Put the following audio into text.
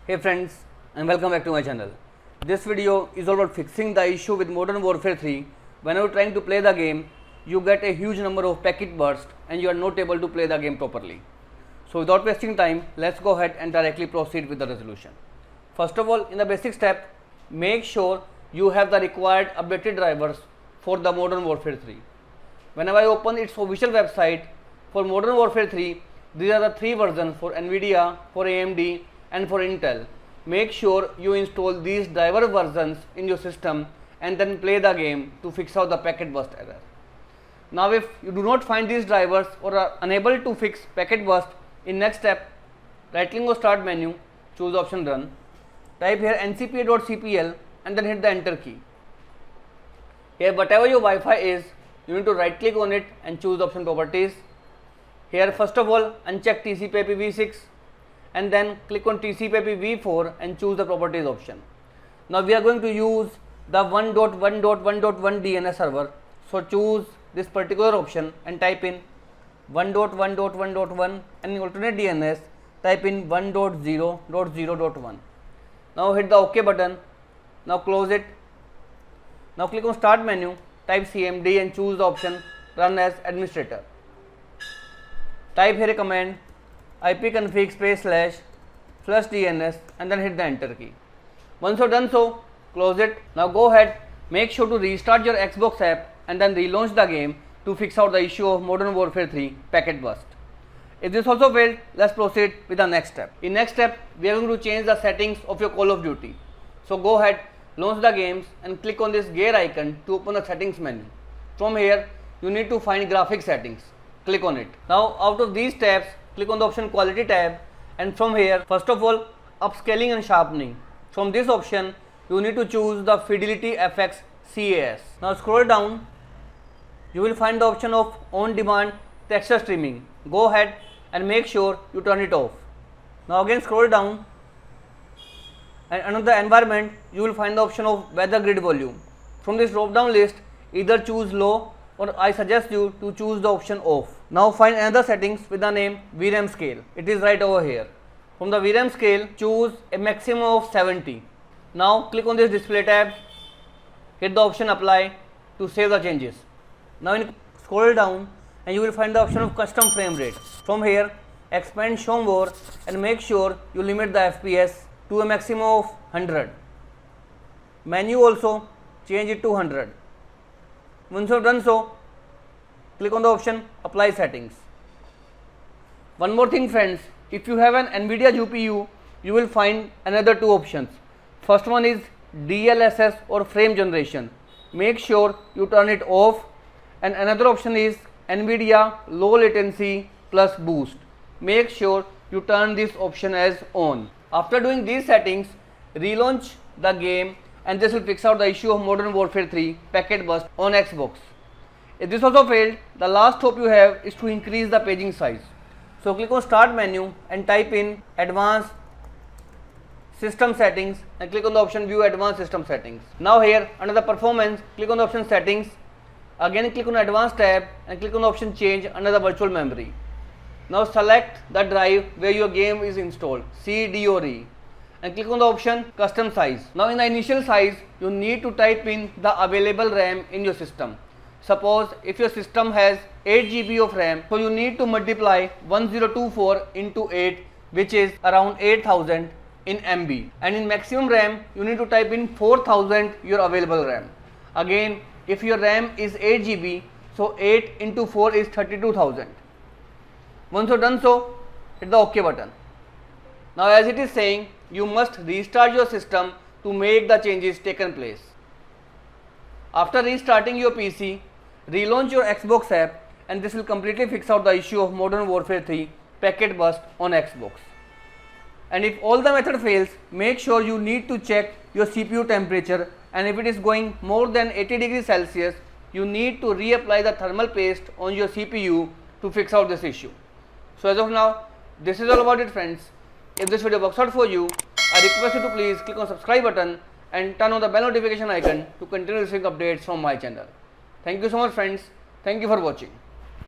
Hey friends, and welcome back to my channel. This video is all about fixing the issue with Modern Warfare 3. Whenever trying to play the game, you get a huge number of packet bursts and you are not able to play the game properly. So without wasting time, let's go ahead and directly proceed with the resolution. First of all, in the basic step, make sure you have the required updated drivers for the Modern Warfare 3. Whenever I open its official website for Modern Warfare 3, these are the three versions for NVIDIA, for AMD and for Intel. Make sure you install these driver versions in your system and then play the game to fix out the packet burst error. Now if you do not find these drivers or are unable to fix packet burst, in next step, right click on start menu, choose the option run, type here ncpa.cpl and then hit the enter key. Here whatever your Wi-Fi is, you need to right click on it and choose the option properties. Here first of all uncheck TCP/IP v6 and then click on TCP/IP v4 and choose the properties option. Now we are going to use the 1.1.1.1 DNS server. So choose this particular option and type in 1.1.1.1 and in alternate DNS type in 1.0.0.1. Now hit the OK button. Now close it. Now click on start menu, type CMD and choose the option run as administrator. Type here a command ipconfig //DNS and then hit the enter key. Once you're done so, close it. Now go ahead, make sure to restart your Xbox app and then relaunch the game to fix out the issue of Modern Warfare 3 packet burst. If this also failed, let's proceed with the next step. In next step, we are going to change the settings of your Call of Duty. So go ahead, launch the games and click on this gear icon to open the settings menu. From here, you need to find graphics settings. Click on it. Now out of these tabs, click on the option quality tab and from here, first of all, upscaling and sharpening. From this option, you need to choose the Fidelity FX CAS. Now scroll down, you will find the option of on-demand texture streaming. Go ahead and make sure you turn it off. Now again scroll down and under the environment, you will find the option of weather grid volume. From this drop down list, either choose low or I suggest you to choose the option off. Now find another settings with the name VRAM scale. It is right over here. From the VRAM scale, choose a maximum of 70. Now click on this display tab, hit the option apply to save the changes. Now scroll down and you will find the option of custom frame rate. From here, expand show more and make sure you limit the FPS to a maximum of 100. Menu also change it to 100. Once you have done so, click on the option apply settings. One more thing friends, if you have an NVIDIA GPU, you will find another two options. First one is DLSS or frame generation. Make sure you turn it off, and another option is NVIDIA low latency plus boost. Make sure you turn this option as on. After doing these settings, relaunch the game and this will fix out the issue of Modern Warfare 3 packet burst on Xbox. If this also failed, the last hope you have is to increase the paging size. So click on start menu and type in advanced system settings and click on the option view advanced system settings. Now here under the performance, click on the option settings. Again click on advanced tab and click on the option change under the virtual memory. Now select the drive where your game is installed, C, D or E, and click on the option custom size. Now in the initial size, you need to type in the available RAM in your system. Suppose if your system has 8 GB of RAM, so you need to multiply 1024 into 8, which is around 8000 in MB, and in maximum RAM you need to type in 4000 your available RAM. Again, if your RAM is 8 GB, so 8 into 4 is 32000. Once you are done so, hit the OK button. Now as it is saying, you must restart your system to make the changes taken place. After restarting your PC, relaunch your Xbox app and this will completely fix out the issue of Modern Warfare 3 packet burst on Xbox. And if all the method fails, make sure you need to check your CPU temperature, and if it is going more than 80 degrees Celsius, you need to reapply the thermal paste on your CPU to fix out this issue. So as of now, this is all about it friends. If this video works out for you, I request you to please click on subscribe button and turn on the bell notification icon to continue receiving updates from my channel. Thank you so much friends. Thank you for watching.